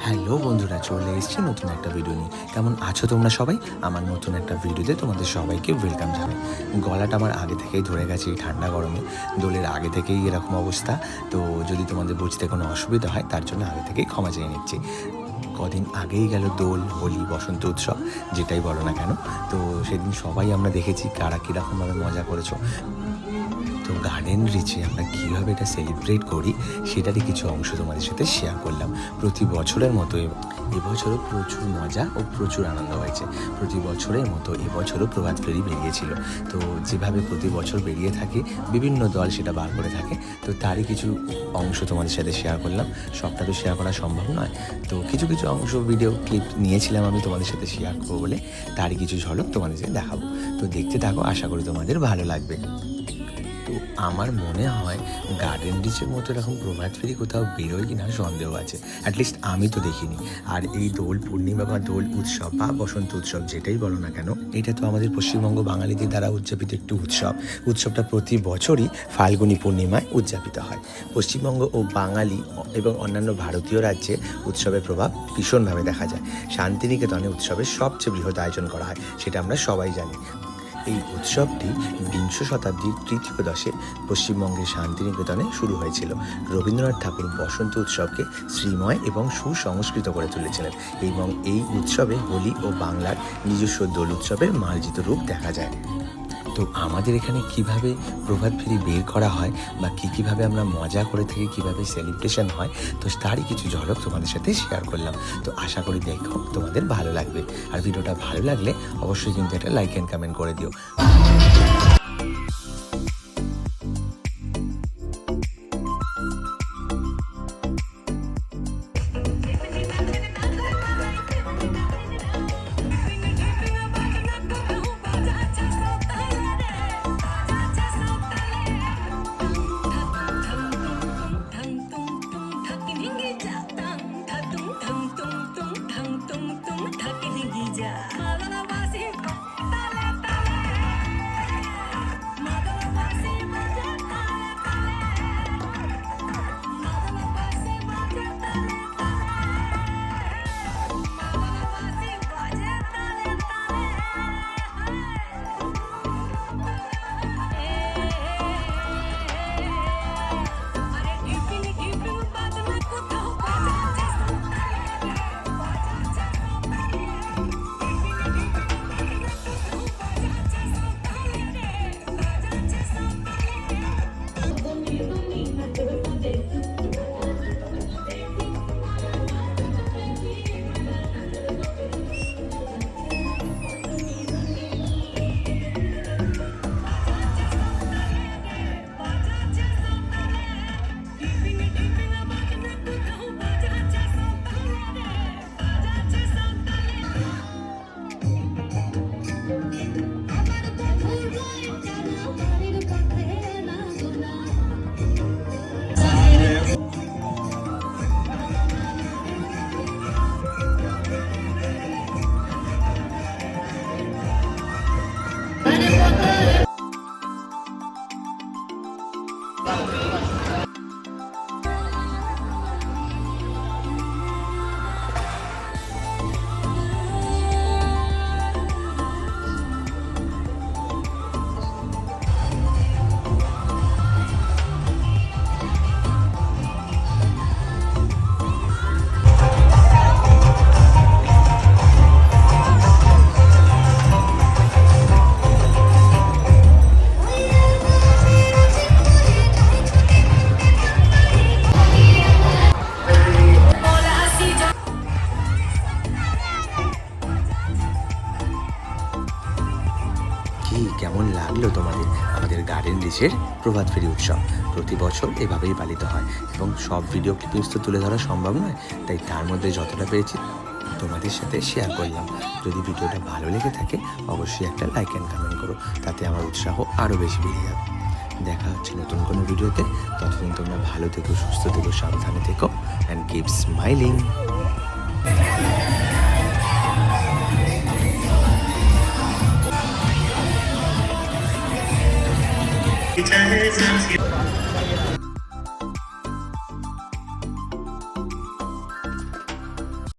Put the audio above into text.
Hello বন্ধুরা, চলে এসেছি নতুন একটা ভিডিও নিয়ে। কেমন আছো তোমরা সবাই? আমার নতুন একটা ভিডিওতে তোমাদের সবাইকে ওয়েলকাম জানাই। গলাটা আমার আগে থেকেই ধরে গেছে এই ঠান্ডা গরমে, দোলের আগে থেকেই এরকম অবস্থা। তো যদি তোমাদের বুঝতে কোনো অসুবিধা হয় তার জন্য আগে থেকেই ক্ষমা চেয়ে নিচ্ছি। কদিন আগেই গেল দোল, হোলি, বসন্ত উৎসব, যেটাই বলো না কেন। তো সেদিন সবাই আমরা দেখেছি কারা কীরকমভাবে মজা করেছো। তো গার্ডেন রিচে আমরা কীভাবে এটা সেলিব্রেট করি সেটারই কিছু অংশ তোমাদের সাথে শেয়ার করলাম। প্রতি বছরের মতো এবছরও প্রচুর মজা ও প্রচুর আনন্দ হয়েছে। প্রতি বছরের মতো এবছরও প্রভাত ফেরি বেরিয়েছিল। তো যেভাবে প্রতি বছর বেরিয়ে থাকে বিভিন্ন দল সেটা বার করে থাকে, তো তারই কিছু অংশ তোমাদের সাথে শেয়ার করলাম। সবটা তো শেয়ার করা সম্ভব নয়, তো কিছু কিছু অংশ ভিডিও ক্লিপ নিয়েছিলাম আমি তোমাদের সাথে শেয়ার করবো বলে, তারই কিছু ঝলক তোমাদের সাথে দেখাবো। তো দেখতে থাকো, আশা করি তোমাদের ভালো লাগবে। তো আমার মনে হয় গার্ডেন রিচের মতো এরকম প্রভাত ফেরি কোথাও বেরোয় কি না সন্দেহ আছে, অ্যাটলিস্ট আমি তো দেখিনি। আর এই দোল পূর্ণিমা বা দোল উৎসব বা বসন্ত উৎসব যেটাই বলো না কেন, এটা তো আমাদের পশ্চিমবঙ্গ বাঙালিদের দ্বারা উদযাপিত একটি উৎসবটা প্রতি বছরই ফাল্গুনী পূর্ণিমায় উদযাপিত হয়। পশ্চিমবঙ্গ ও বাঙালি এবং অন্যান্য ভারতীয় রাজ্যে উৎসবের প্রভাব ভীষণভাবে দেখা যায়। শান্তিনিকেতনে উৎসবের সবচেয়ে বৃহৎ আয়োজন করা হয়, সেটা আমরা সবাই জানি। এই উৎসবটি বিংশ শতাব্দীর তৃতীয় দশে পশ্চিমবঙ্গের শান্তিনিকেতনে শুরু হয়েছিল। রবীন্দ্রনাথ ঠাকুর বসন্ত উৎসবকে শ্রীময় এবং সুসংস্কৃত করে তুলেছিলেন, এবং এই উৎসবে হোলি ও বাংলার নিজস্ব দোল উৎসবের মার্জিত রূপ দেখা যায়। তো আমাদের এখানে কিভাবে প্রভাত ফেরি বের করা হয় বা কীভাবে আমরা মজা করে থাকি, কীভাবে সেলিব্রেশন হয়, তো তারই কিছু ঝলক তোমাদের সাথে শেয়ার করলাম। তো আশা করি দেখো তোমাদের ভালো লাগবে। আর ভিডিওটা ভালো লাগলে অবশ্যই কিন্তু একটা লাইক অ্যান্ড কমেন্ট করে দিও। কেমন লাগলো তোমাদের আমাদের গার্ডেন রিচের প্রভাত ফেরি উৎসব? প্রতি বছর এভাবেই পালিত হয়, এবং সব ভিডিও ক্লিপিংস তো তুলে ধরা সম্ভব নয়, তাই তার মধ্যে যতটা পেরেছি তোমাদের সাথে শেয়ার করলাম। যদি ভিডিওটা ভালো লেগে থাকে অবশ্যই একটা লাইক অ্যান্ড কমেন্ট করো, তাতে আমার উৎসাহ আরও বেশি বেড়ে যাবে। দেখা হচ্ছে নতুন কোনো ভিডিওতে। ততদিন তোমরা ভালো থেকো, সুস্থ থেকো, সাবধানে থেকো, অ্যান্ড কিপ স্মাইলিং। चाहे